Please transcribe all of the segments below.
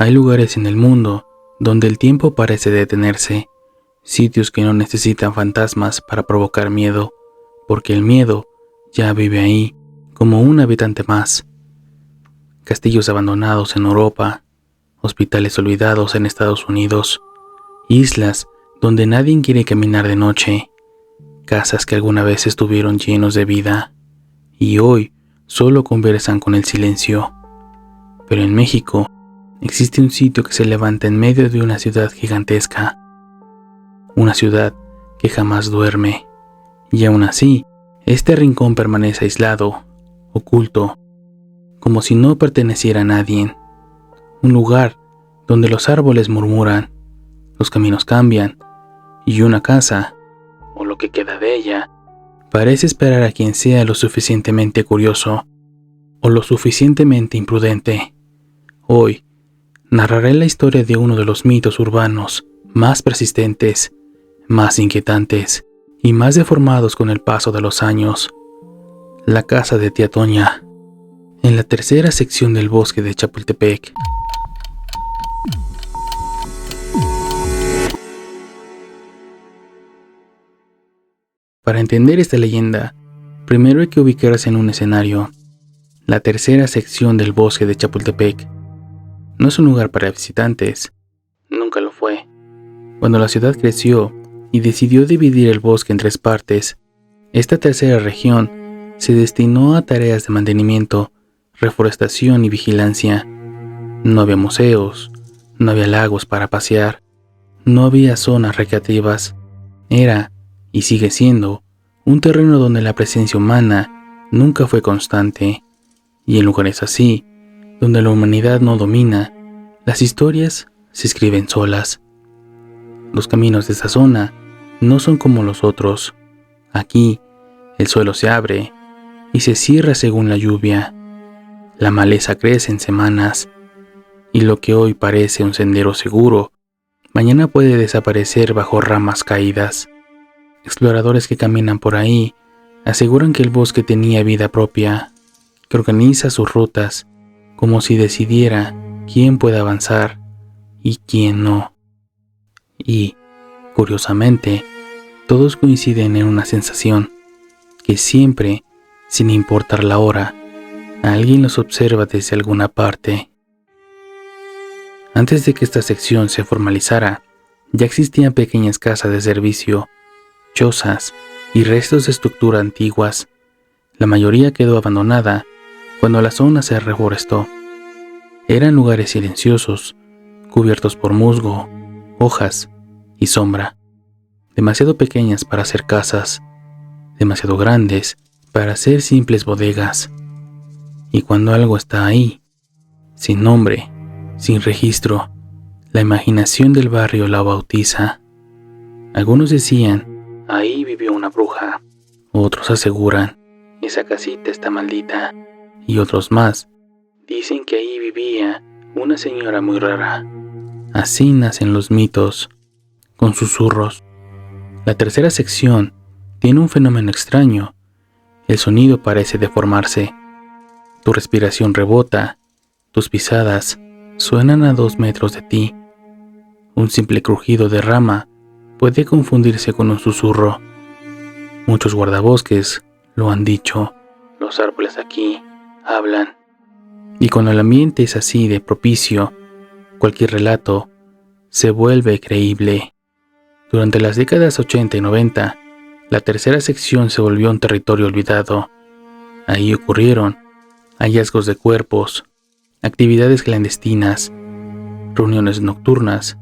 Hay lugares en el mundo donde el tiempo parece detenerse, sitios que no necesitan fantasmas para provocar miedo, porque el miedo ya vive ahí como un habitante más. Castillos abandonados en Europa, hospitales olvidados en Estados Unidos, islas donde nadie quiere caminar de noche, casas que alguna vez estuvieron llenos de vida y hoy solo conversan con el silencio. Pero en México existe un sitio que se levanta en medio de una ciudad gigantesca, una ciudad que jamás duerme, y aún así, este rincón permanece aislado, oculto, como si no perteneciera a nadie. Un lugar donde los árboles murmuran, los caminos cambian, y una casa, o lo que queda de ella, parece esperar a quien sea lo suficientemente curioso, o lo suficientemente imprudente. Hoy, narraré la historia de uno de los mitos urbanos más persistentes, más inquietantes y más deformados con el paso de los años. La casa de Tía Toña, en la tercera sección del bosque de Chapultepec. Para entender esta leyenda, primero hay que ubicarse en un escenario. La tercera sección del bosque de Chapultepec no es un lugar para visitantes. Nunca lo fue. Cuando la ciudad creció y decidió dividir el bosque en 3 partes, esta tercera región se destinó a tareas de mantenimiento, reforestación y vigilancia. No había museos, no había lagos para pasear, no había zonas recreativas. Era, y sigue siendo, un terreno donde la presencia humana nunca fue constante. Y en lugares así, donde la humanidad no domina, las historias se escriben solas. Los caminos de esta zona no son como los otros. Aquí, el suelo se abre y se cierra según la lluvia. La maleza crece en semanas, y lo que hoy parece un sendero seguro, mañana puede desaparecer bajo ramas caídas. Exploradores que caminan por ahí aseguran que el bosque tenía vida propia, que organiza sus rutas como si decidiera quién puede avanzar y quién no. Y, curiosamente, todos coinciden en una sensación, que siempre, sin importar la hora, alguien los observa desde alguna parte. Antes de que esta sección se formalizara, ya existían pequeñas casas de servicio, chozas y restos de estructura antiguas. La mayoría quedó abandonada cuando la zona se reforestó. Eran lugares silenciosos, cubiertos por musgo, hojas y sombra, demasiado pequeñas para ser casas, demasiado grandes para ser simples bodegas. Y cuando algo está ahí, sin nombre, sin registro, la imaginación del barrio la bautiza. Algunos decían, ahí vivió una bruja. Otros aseguran, esa casita está maldita. Y otros más dicen que ahí vivía una señora muy rara. Así nacen los mitos, con susurros. La tercera sección tiene un fenómeno extraño. El sonido parece deformarse. Tu respiración rebota, tus pisadas suenan a 2 metros de ti. Un simple crujido de rama puede confundirse con un susurro. Muchos guardabosques lo han dicho. Los árboles aquí hablan. Y cuando el ambiente es así de propicio, cualquier relato se vuelve creíble. Durante las décadas 80 y 90, la tercera sección se volvió un territorio olvidado. Ahí ocurrieron hallazgos de cuerpos, actividades clandestinas, reuniones nocturnas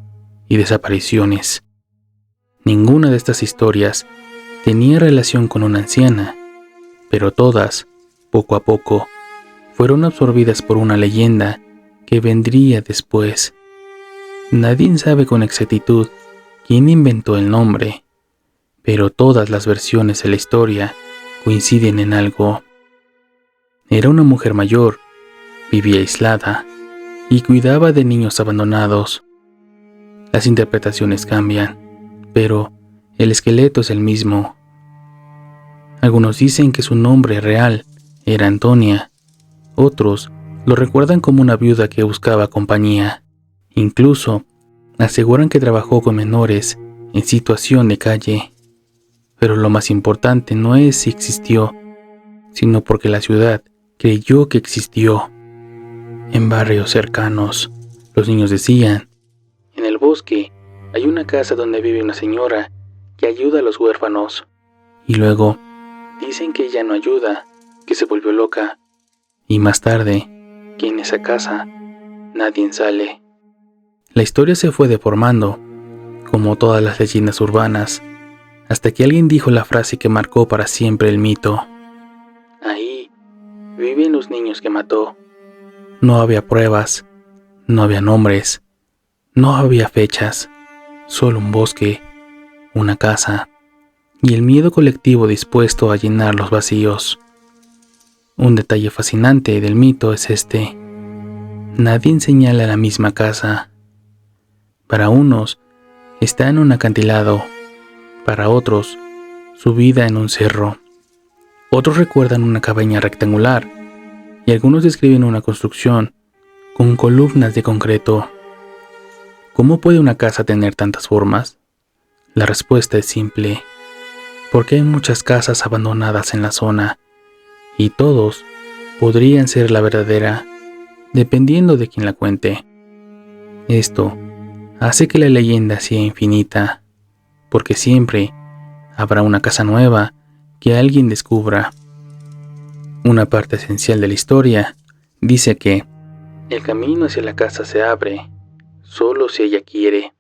y desapariciones. Ninguna de estas historias tenía relación con una anciana, pero todas, poco a poco, fueron absorbidas por una leyenda que vendría después. Nadie sabe con exactitud quién inventó el nombre, pero todas las versiones de la historia coinciden en algo. Era una mujer mayor, vivía aislada y cuidaba de niños abandonados. Las interpretaciones cambian, pero el esqueleto es el mismo. Algunos dicen que su nombre real era Antonia, otros lo recuerdan como una viuda que buscaba compañía. Incluso aseguran que trabajó con menores en situación de calle. Pero lo más importante no es si existió, sino porque la ciudad creyó que existió. En barrios cercanos, los niños decían: en el bosque hay una casa donde vive una señora que ayuda a los huérfanos. Y luego dicen que ella no ayuda, que se volvió loca. Y más tarde, que en esa casa nadie sale. La historia se fue deformando, como todas las leyendas urbanas, hasta que alguien dijo la frase que marcó para siempre el mito: ahí viven los niños que mató. No había pruebas, no había nombres, no había fechas, solo un bosque, una casa y el miedo colectivo dispuesto a llenar los vacíos. Un detalle fascinante del mito es este: nadie señala la misma casa. Para unos está en un acantilado, para otros subida en un cerro. Otros recuerdan una cabaña rectangular y algunos describen una construcción con columnas de concreto. ¿Cómo puede una casa tener tantas formas? La respuesta es simple: porque hay muchas casas abandonadas en la zona y todos podrían ser la verdadera, dependiendo de quien la cuente. Esto hace que la leyenda sea infinita, porque siempre habrá una casa nueva que alguien descubra. Una parte esencial de la historia dice que el camino hacia la casa se abre solo si ella quiere.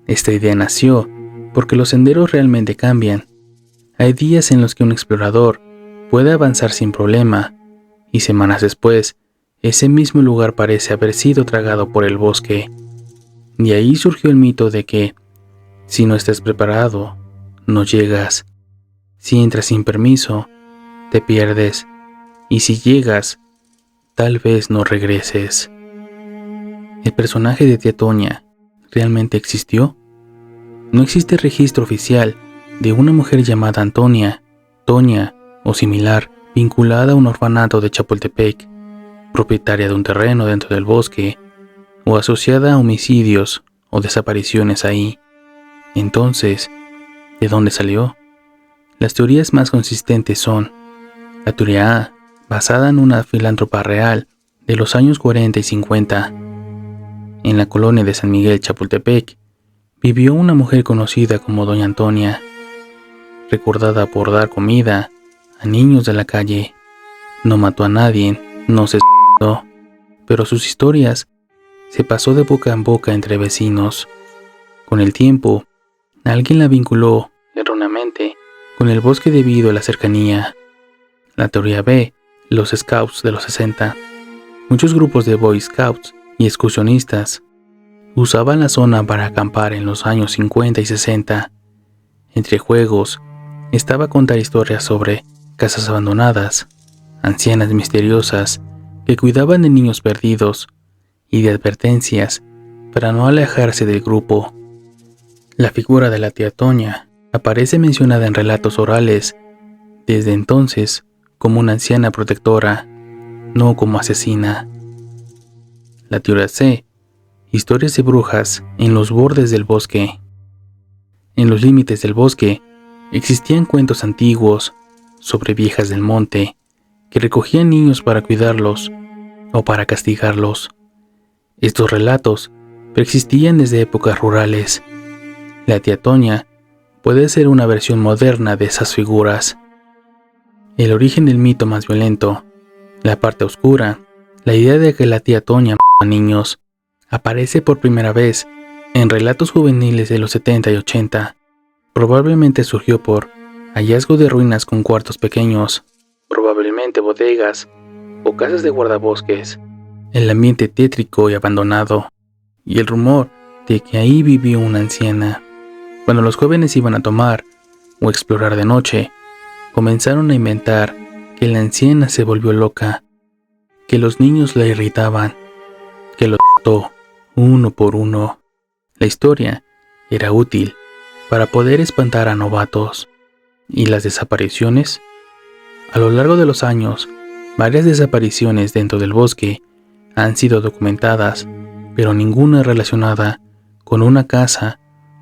Esta idea nació porque los senderos realmente cambian. Hay días en los que un explorador puede avanzar sin problema y semanas después, ese mismo lugar parece haber sido tragado por el bosque. De ahí surgió el mito de que si no estás preparado, no llegas. Si entras sin permiso, te pierdes. Y si llegas, tal vez no regreses. ¿El personaje de Tía Toña realmente existió? No existe registro oficial de una mujer llamada Antonia, Toña o similar, vinculada a un orfanato de Chapultepec, propietaria de un terreno dentro del bosque, o asociada a homicidios o desapariciones ahí. Entonces, ¿de dónde salió? Las teorías más consistentes son: la teoría A, basada en una filántropa real de los años 40 y 50. En la colonia de San Miguel Chapultepec, vivió una mujer conocida como Doña Antonia, recordada por dar comida a niños de la calle. No mató a nadie, no se suicidó, pero sus historias se pasó de boca en boca entre vecinos. Con el tiempo, alguien la vinculó, erróneamente, con el bosque debido a la cercanía. La teoría B, los Scouts de los 60. Muchos grupos de Boy Scouts y excursionistas usaban la zona para acampar en los años 50 y 60. Entre juegos, estaba contar historias sobre casas abandonadas, ancianas misteriosas que cuidaban de niños perdidos y de advertencias para no alejarse del grupo. La figura de la tía Toña aparece mencionada en relatos orales desde entonces como una anciana protectora, no como asesina. La teoría C, historias de brujas en los bordes del bosque. En los límites del bosque existían cuentos antiguos sobre viejas del monte que recogían niños para cuidarlos o para castigarlos. Estos relatos persistían desde épocas rurales. La tía Toña puede ser una versión moderna de esas figuras. El origen del mito más violento, la parte oscura, la idea de que la tía Toña mató a niños, aparece por primera vez en relatos juveniles de los 70 y 80. Probablemente surgió por hallazgo de ruinas con cuartos pequeños, probablemente bodegas o casas de guardabosques, el ambiente tétrico y abandonado, y el rumor de que ahí vivió una anciana. Cuando los jóvenes iban a tomar o explorar de noche, comenzaron a inventar que la anciana se volvió loca, que los niños la irritaban, que los mató uno por uno. La historia era útil para poder espantar a novatos. ¿Y las desapariciones? A lo largo de los años, varias desapariciones dentro del bosque han sido documentadas, pero ninguna relacionada con una casa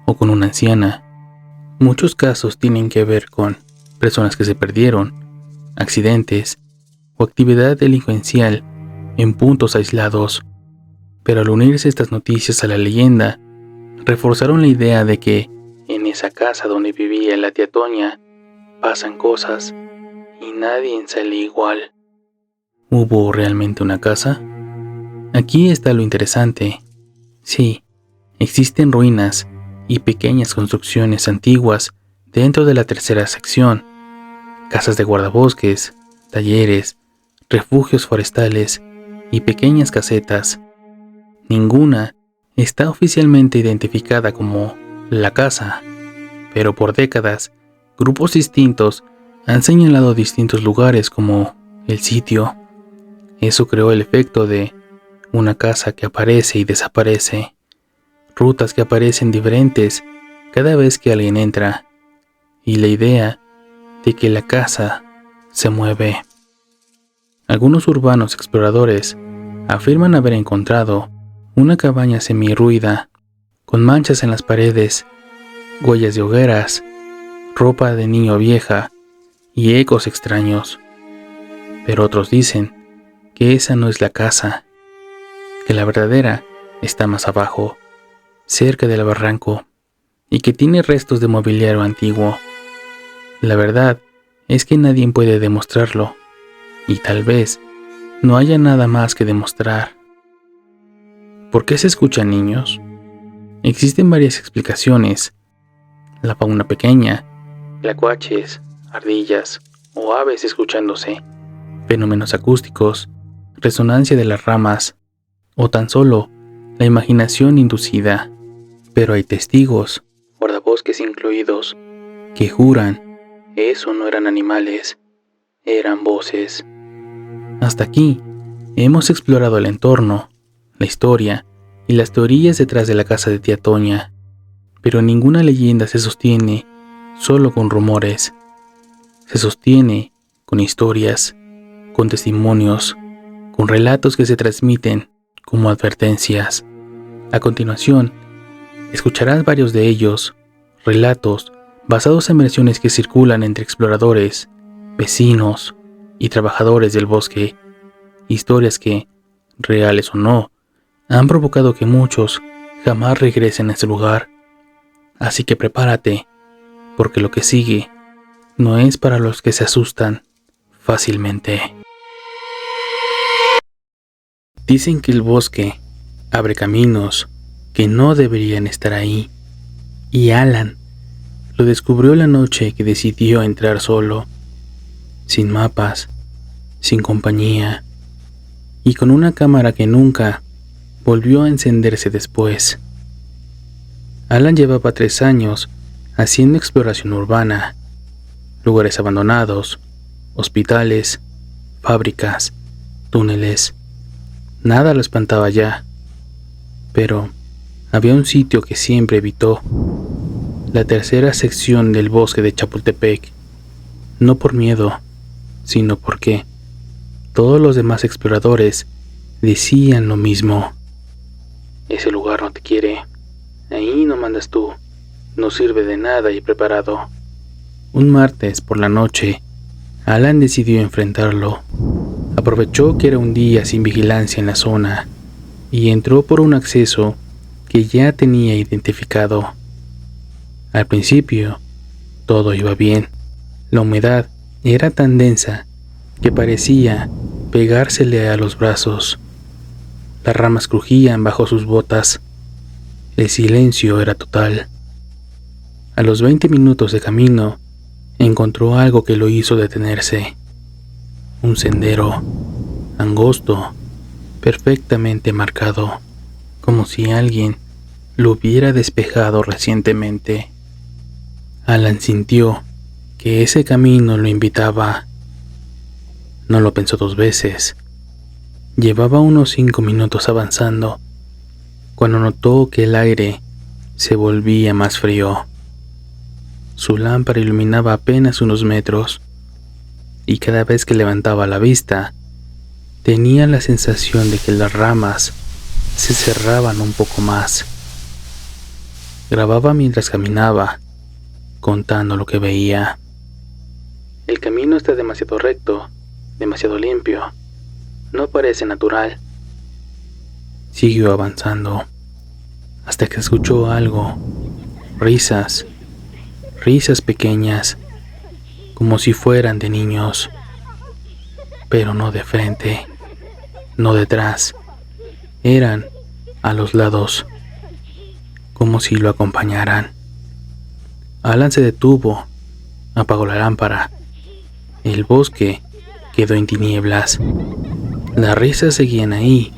o con una anciana. Muchos casos tienen que ver con personas que se perdieron, accidentes o actividad delincuencial en puntos aislados. Pero al unirse estas noticias a la leyenda, reforzaron la idea de que en esa casa donde vivía la tía Toña pasan cosas y nadie sale igual. ¿Hubo realmente una casa? Aquí está lo interesante. Sí, existen ruinas y pequeñas construcciones antiguas dentro de la tercera sección. Casas de guardabosques, talleres, refugios forestales y pequeñas casetas. Ninguna está oficialmente identificada como la casa, pero por décadas, grupos distintos han señalado distintos lugares como el sitio. Eso creó el efecto de una casa que aparece y desaparece, rutas que aparecen diferentes cada vez que alguien entra, y la idea de que la casa se mueve. Algunos urbanos exploradores afirman haber encontrado una cabaña semirruida, con manchas en las paredes, huellas de hogueras, ropa de niño vieja y ecos extraños. Pero otros dicen que esa no es la casa, que la verdadera está más abajo, cerca del barranco, y que tiene restos de mobiliario antiguo. La verdad es que nadie puede demostrarlo, y tal vez no haya nada más que demostrar. ¿Por qué se escuchan niños? Existen varias explicaciones. La fauna pequeña, tlacuaches, ardillas o aves escuchándose, fenómenos acústicos, resonancia de las ramas, o tan solo la imaginación inducida. Pero hay testigos, guardabosques incluidos, que juran eso no eran animales, eran voces. Hasta aquí hemos explorado el entorno, la historia y las teorías detrás de la casa de tía Toña, pero ninguna leyenda se sostiene solo con rumores. Se sostiene con historias, con testimonios, con relatos que se transmiten como advertencias. A continuación, escucharás varios de ellos, relatos basados en versiones que circulan entre exploradores, vecinos y trabajadores del bosque, historias que, reales o no, han provocado que muchos jamás regresen a ese lugar. Así que prepárate, porque lo que sigue no es para los que se asustan fácilmente. Dicen que el bosque abre caminos que no deberían estar ahí, y Alan lo descubrió la noche que decidió entrar solo, sin mapas, sin compañía, y con una cámara que nunca volvió a encenderse después. Alan llevaba 3 años haciendo exploración urbana, lugares abandonados, hospitales, fábricas, túneles. Nada lo espantaba ya, pero había un sitio que siempre evitó, la tercera sección del bosque de Chapultepec, no por miedo, sino porque todos los demás exploradores decían lo mismo. Ese lugar no te quiere, ahí no mandas tú, no sirve de nada y preparado. Un martes por la noche, Alan decidió enfrentarlo. Aprovechó que era un día sin vigilancia en la zona y entró por un acceso que ya tenía identificado. Al principio, todo iba bien. La humedad era tan densa que parecía pegársele a los brazos. Las ramas crujían bajo sus botas. El silencio era total. A los 20 minutos de camino, encontró algo que lo hizo detenerse. Un sendero, angosto, perfectamente marcado, como si alguien lo hubiera despejado recientemente. Alan sintió que ese camino lo invitaba. No lo pensó 2 veces. Llevaba unos 5 minutos avanzando, cuando notó que el aire se volvía más frío. Su lámpara iluminaba apenas unos metros, y cada vez que levantaba la vista, tenía la sensación de que las ramas se cerraban un poco más. Grababa mientras caminaba, contando lo que veía. El camino está demasiado recto, demasiado limpio. No parece natural. Siguió avanzando, hasta que escuchó algo. Risas pequeñas, como si fueran de niños. Pero no de frente, no detrás. Eran a los lados, como si lo acompañaran. Alan se detuvo, apagó la lámpara. El bosque quedó en tinieblas. Las risas seguían ahí,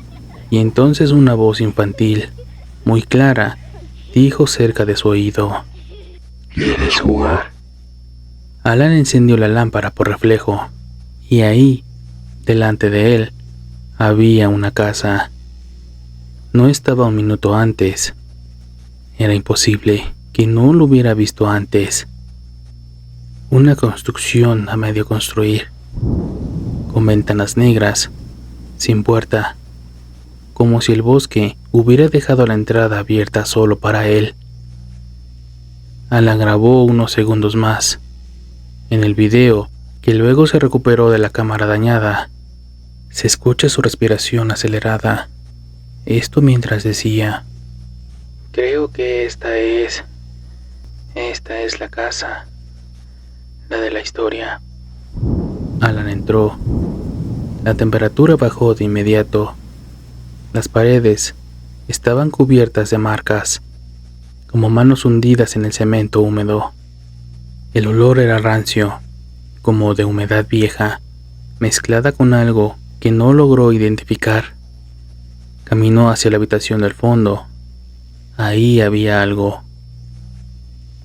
y entonces una voz infantil, muy clara, dijo cerca de su oído: ¿Quieres jugar? Alan encendió la lámpara por reflejo, y ahí, delante de él, había una casa. No estaba un minuto antes. Era imposible que no lo hubiera visto antes. Una construcción a medio construir, con ventanas negras, sin puerta, como si el bosque hubiera dejado la entrada abierta solo para él. Alan grabó unos segundos más. En el video, que luego se recuperó de la cámara dañada, se escucha su respiración acelerada. Esto mientras decía: creo que esta es la casa, la de la historia. Alan entró. La temperatura bajó de inmediato. Las paredes estaban cubiertas de marcas, como manos hundidas en el cemento húmedo. El olor era rancio, como de humedad vieja, mezclada con algo que no logró identificar. Caminó hacia la habitación del fondo. Ahí había algo.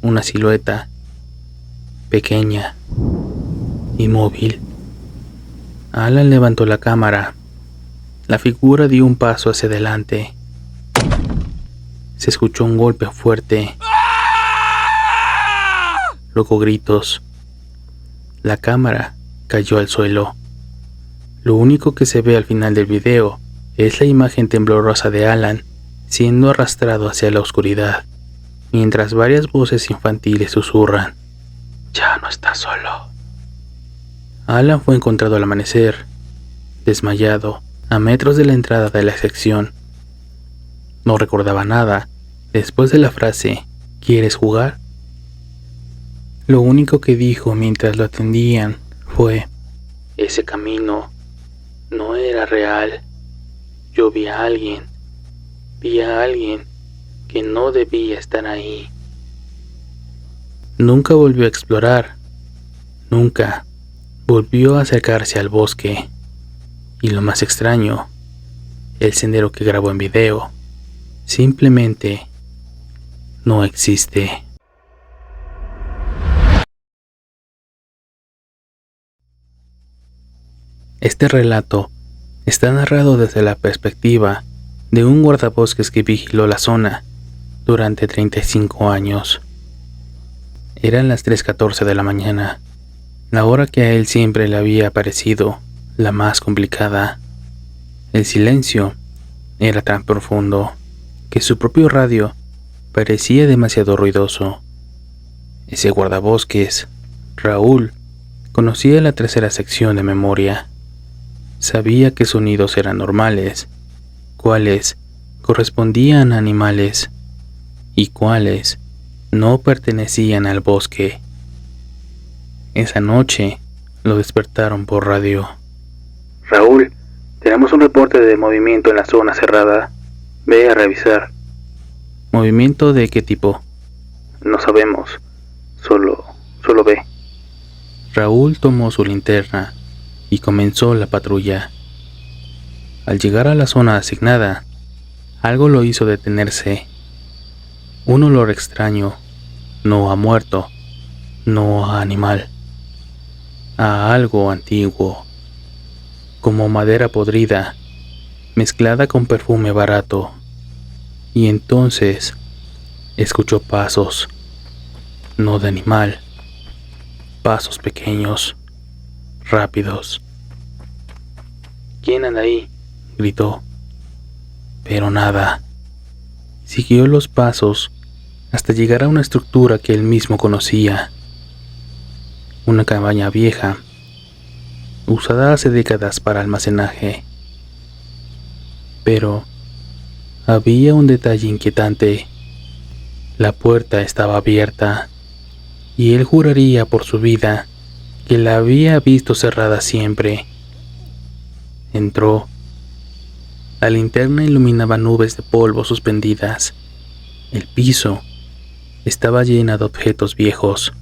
Una silueta, pequeña, inmóvil. Alan levantó la cámara. La figura dio un paso hacia adelante. Se escuchó un golpe fuerte. Luego gritos. La cámara cayó al suelo. Lo único que se ve al final del video es la imagen temblorosa de Alan siendo arrastrado hacia la oscuridad, mientras varias voces infantiles susurran: «Ya no estás solo». Alan fue encontrado al amanecer, desmayado, a metros de la entrada de la sección. No recordaba nada después de la frase «¿Quieres jugar?». Lo único que dijo mientras lo atendían fue: «Ese camino no era real. Yo vi a alguien que no debía estar ahí». Nunca volvió a explorar, nunca volvió a acercarse al bosque. Y lo más extraño, el sendero que grabó en video simplemente no existe. Este relato está narrado desde la perspectiva de un guardabosques que vigiló la zona durante 35 años. Eran las 3:14 de la mañana, la hora que a él siempre le había parecido la más complicada. El silencio era tan profundo que su propio radio parecía demasiado ruidoso. Ese guardabosques, Raúl, conocía la tercera sección de memoria. Sabía qué sonidos eran normales, cuáles correspondían a animales y cuáles no pertenecían al bosque. Esa noche lo despertaron por radio. «Raúl, tenemos un reporte de movimiento en la zona cerrada. Ve a revisar». «¿Movimiento de qué tipo?». «No sabemos. Solo ve». Raúl tomó su linterna y comenzó la patrulla. Al llegar a la zona asignada, algo lo hizo detenerse. Un olor extraño, no a muerto, no a animal, a algo antiguo, como madera podrida, mezclada con perfume barato. Y entonces escuchó pasos, no de animal, pasos pequeños, rápidos. «¿Quién anda ahí?», gritó. pero nada. Siguió los pasos hasta llegar a una estructura que él mismo conocía. Una cabaña vieja, usada hace décadas para almacenaje. Pero había un detalle inquietante. La puerta estaba abierta, y él juraría por su vida que la había visto cerrada siempre. Entró. La linterna iluminaba nubes de polvo suspendidas. El piso estaba llena de objetos viejos.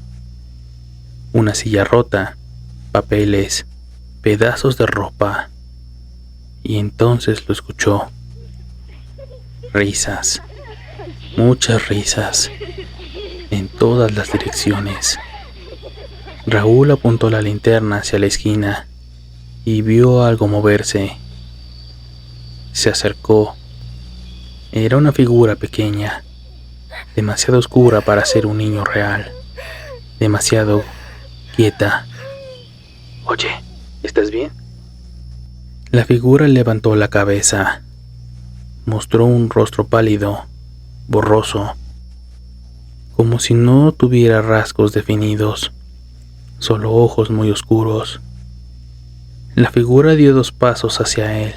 Una silla rota, papeles, pedazos de ropa. Y entonces lo escuchó. Risas, muchas risas, en todas las direcciones. Raúl apuntó la linterna hacia la esquina y vio algo moverse. Se acercó. Era una figura pequeña, demasiado oscura para ser un niño real, demasiado quieta. Oye, ¿estás bien? La figura levantó la cabeza. Mostró un rostro pálido, borroso, como si no tuviera rasgos definidos, solo ojos muy oscuros. La figura dio 2 pasos hacia él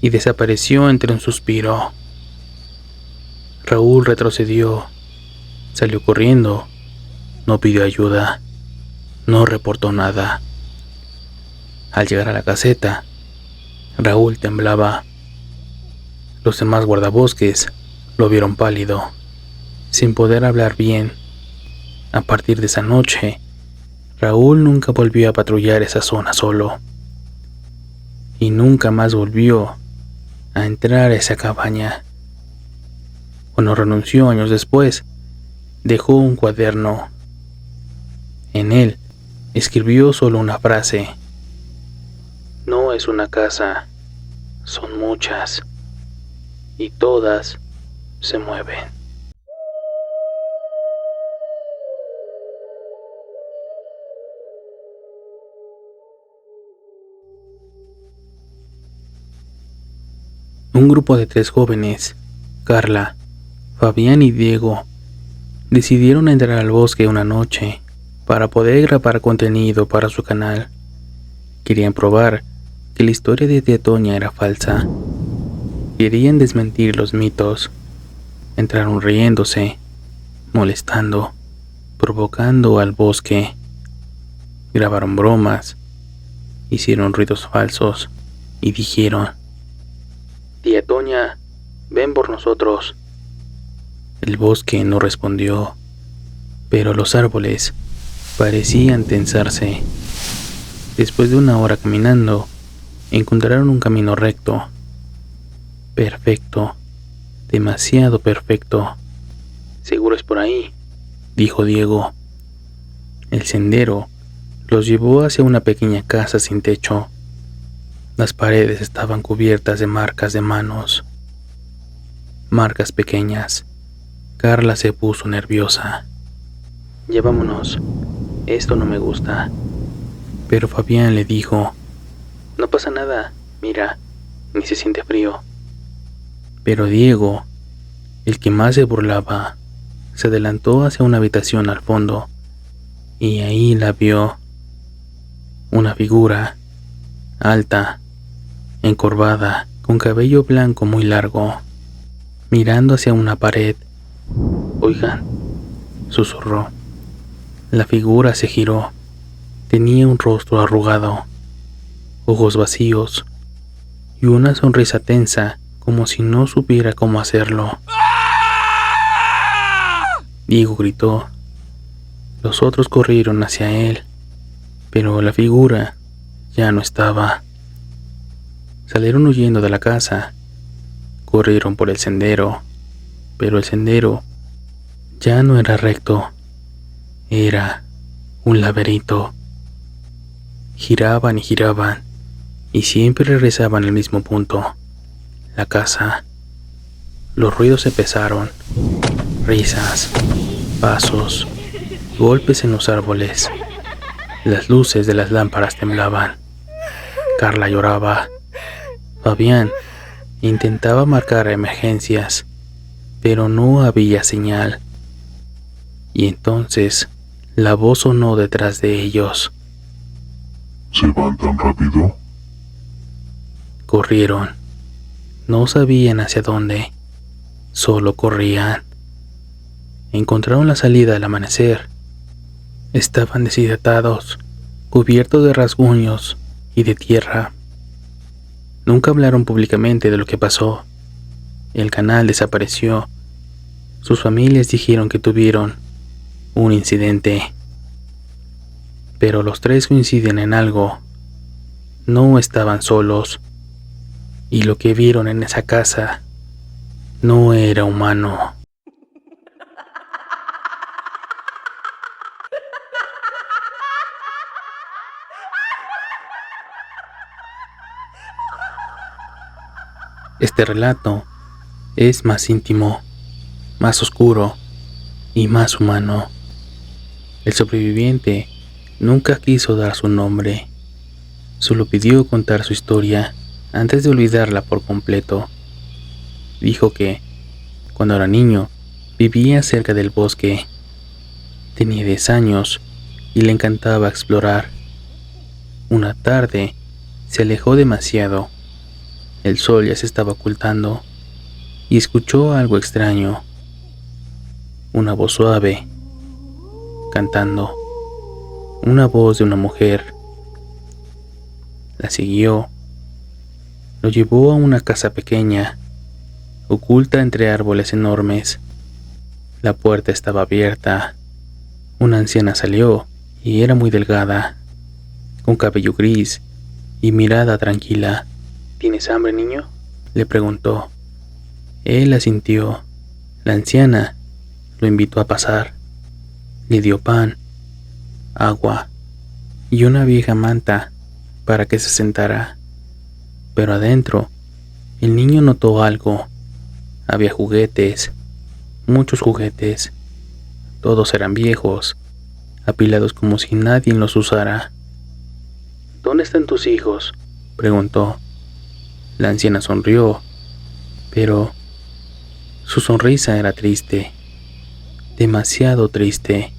y desapareció entre un suspiro. Raúl retrocedió, salió corriendo, no pidió ayuda, no reportó nada. Al llegar a la caseta, Raúl temblaba. Los demás guardabosques lo vieron pálido, sin poder hablar bien. A partir de esa noche, Raúl nunca volvió a patrullar esa zona solo. Y nunca más volvió a entrar a esa cabaña. Cuando renunció años después, dejó un cuaderno. En él escribió solo una frase: no es una casa, son muchas, y todas se mueven. Un grupo de 3 jóvenes, Carla, Fabián y Diego, decidieron entrar al bosque una noche para poder grabar contenido para su canal. Querían probar que la historia de tía Toña era falsa. Querían desmentir los mitos. Entraron riéndose, molestando, provocando al bosque. Grabaron bromas, hicieron ruidos falsos y dijeron: tía Toña, ven por nosotros. El bosque no respondió, pero los árboles parecían tensarse. Después de 1 hora caminando, encontraron un camino recto. Perfecto, demasiado perfecto. Seguro es por ahí, dijo Diego. El sendero los llevó hacia una pequeña casa sin techo. Las paredes estaban cubiertas de marcas de manos. Marcas pequeñas. Carla se puso nerviosa. Ya vámonos, esto no me gusta. Pero Fabián le dijo: no pasa nada, mira, ni se siente frío. Pero Diego, el que más se burlaba, se adelantó hacia una habitación al fondo, y ahí la vio. Una figura, alta, encorvada, con cabello blanco muy largo, mirando hacia una pared. Oigan, susurró. La figura se giró. Tenía un rostro arrugado, ojos vacíos y una sonrisa tensa, como si no supiera cómo hacerlo. Diego gritó. Los otros corrieron hacia él, pero la figura ya no estaba. Salieron huyendo de la casa. Corrieron por el sendero, pero el sendero ya no era recto. Era un laberinto. Giraban y giraban, y siempre regresaban al mismo punto, la casa. Los ruidos empezaron. Risas, pasos, golpes en los árboles. Las luces de las lámparas temblaban. Carla lloraba. Fabián Intentaba marcar emergencias, pero no había señal. Y entonces la voz sonó detrás de ellos. ¿Se van tan rápido? Corrieron. No sabían hacia dónde, solo corrían. Encontraron la salida al amanecer. Estaban deshidratados, cubiertos de rasguños y de tierra. Nunca hablaron públicamente de lo que pasó. El canal desapareció. Sus familias dijeron que tuvieron un incidente. Pero los tres coinciden en algo. No estaban solos. Y lo que vieron en esa casa no era humano. Este relato es más íntimo, más oscuro y más humano. El sobreviviente nunca quiso dar su nombre, solo pidió contar su historia antes de olvidarla por completo. Dijo que, cuando era niño, vivía cerca del bosque. Tenía 10 años y le encantaba explorar. Una tarde, se alejó demasiado. El sol ya se estaba ocultando y escuchó algo extraño. Una voz suave, cantando. Una voz de una mujer. La siguió. Lo llevó a una casa pequeña, oculta entre árboles enormes. La puerta estaba abierta. Una anciana salió y era muy delgada, con cabello gris y mirada tranquila. ¿Tienes hambre, niño? Le preguntó. Él asintió. La anciana lo invitó a pasar. Le dio pan, agua y una vieja manta para que se sentara. Pero adentro, el niño notó algo. Había juguetes, muchos juguetes. Todos eran viejos, apilados como si nadie los usara. ¿Dónde están tus hijos?, preguntó. La anciana sonrió, pero su sonrisa era triste, demasiado triste.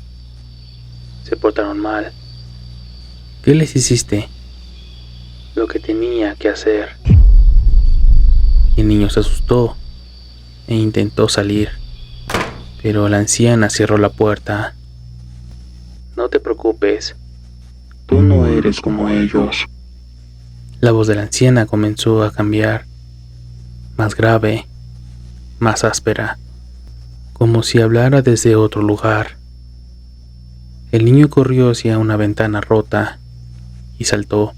Se portaron mal. ¿Qué les hiciste? Lo que tenía que hacer. El niño se asustó e intentó salir, pero la anciana cerró la puerta. No te preocupes. Tú no eres como ellos. La voz de la anciana comenzó a cambiar, más grave, más áspera, como si hablara desde otro lugar. El niño corrió hacia una ventana rota y saltó.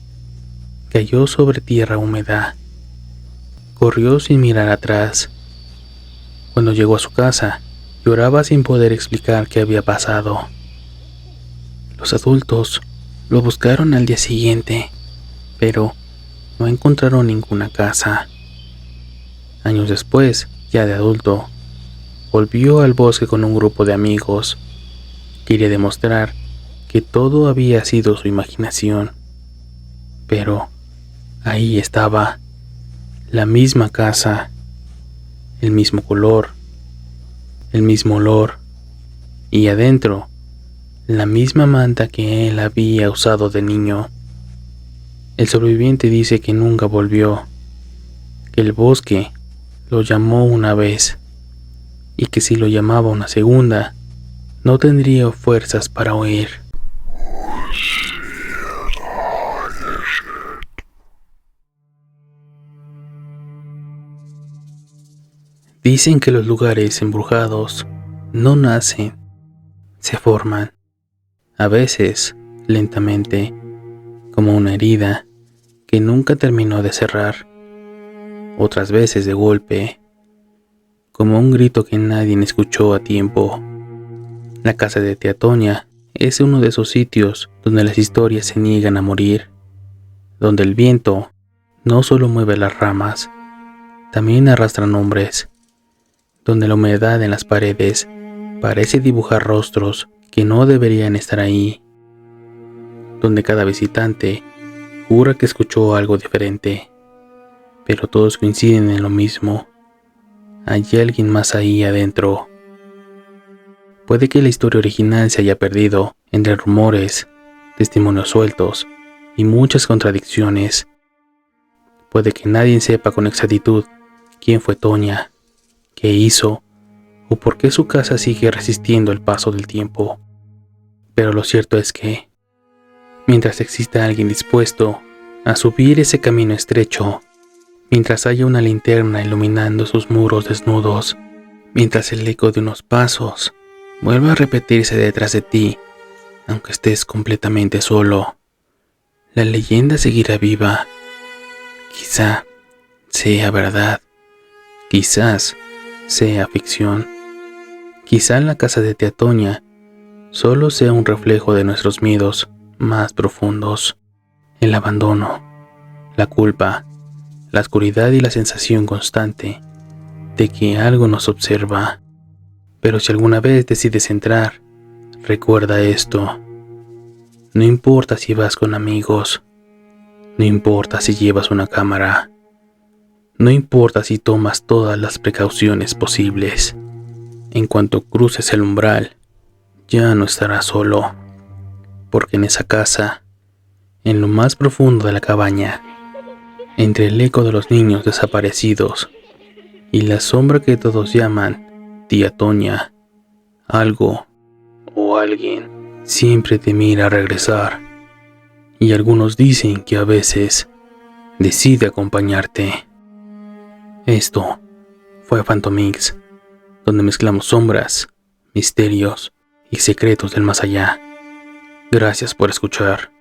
Cayó sobre tierra húmeda. Corrió sin mirar atrás. Cuando llegó a su casa, lloraba sin poder explicar qué había pasado. Los adultos lo buscaron al día siguiente, pero no encontraron ninguna casa. Años después, ya de adulto, volvió al bosque con un grupo de amigos. Quería demostrar que todo había sido su imaginación. Pero ahí estaba, la misma casa, el mismo color, el mismo olor, y adentro, la misma manta que él había usado de niño. El sobreviviente dice que nunca volvió, que el bosque lo llamó una vez, y que si lo llamaba una segunda, no tendría fuerzas para huir. Dicen que los lugares embrujados no nacen, se forman, a veces lentamente, como una herida que nunca terminó de cerrar, otras veces de golpe, como un grito que nadie escuchó a tiempo. La casa de tía Toña es uno de esos sitios donde las historias se niegan a morir, donde el viento no solo mueve las ramas, también arrastra nombres, donde la humedad en las paredes parece dibujar rostros que no deberían estar ahí, donde cada visitante jura que escuchó algo diferente, pero todos coinciden en lo mismo. Hay alguien más ahí adentro. Puede que la historia original se haya perdido entre rumores, testimonios sueltos y muchas contradicciones. Puede que nadie sepa con exactitud quién fue Toña, qué hizo o por qué su casa sigue resistiendo el paso del tiempo. Pero lo cierto es que, mientras exista alguien dispuesto a subir ese camino estrecho, mientras haya una linterna iluminando sus muros desnudos, mientras el eco de unos pasos vuelva a repetirse detrás de ti, aunque estés completamente solo, la leyenda seguirá viva. Quizá sea verdad, quizás sea ficción, quizá la casa de tía Toña solo sea un reflejo de nuestros miedos más profundos, el abandono, la culpa, la oscuridad y la sensación constante de que algo nos observa. Pero si alguna vez decides entrar, recuerda esto. No importa si vas con amigos, no importa si llevas una cámara, no importa si tomas todas las precauciones posibles. En cuanto cruces el umbral, ya no estarás solo, porque en esa casa, en lo más profundo de la cabaña, entre el eco de los niños desaparecidos y la sombra que todos llaman tía Toña, algo o alguien siempre te mira a regresar, y algunos dicen que a veces decide acompañarte. Esto fue Phantomix, donde mezclamos sombras, misterios y secretos del más allá. Gracias por escuchar.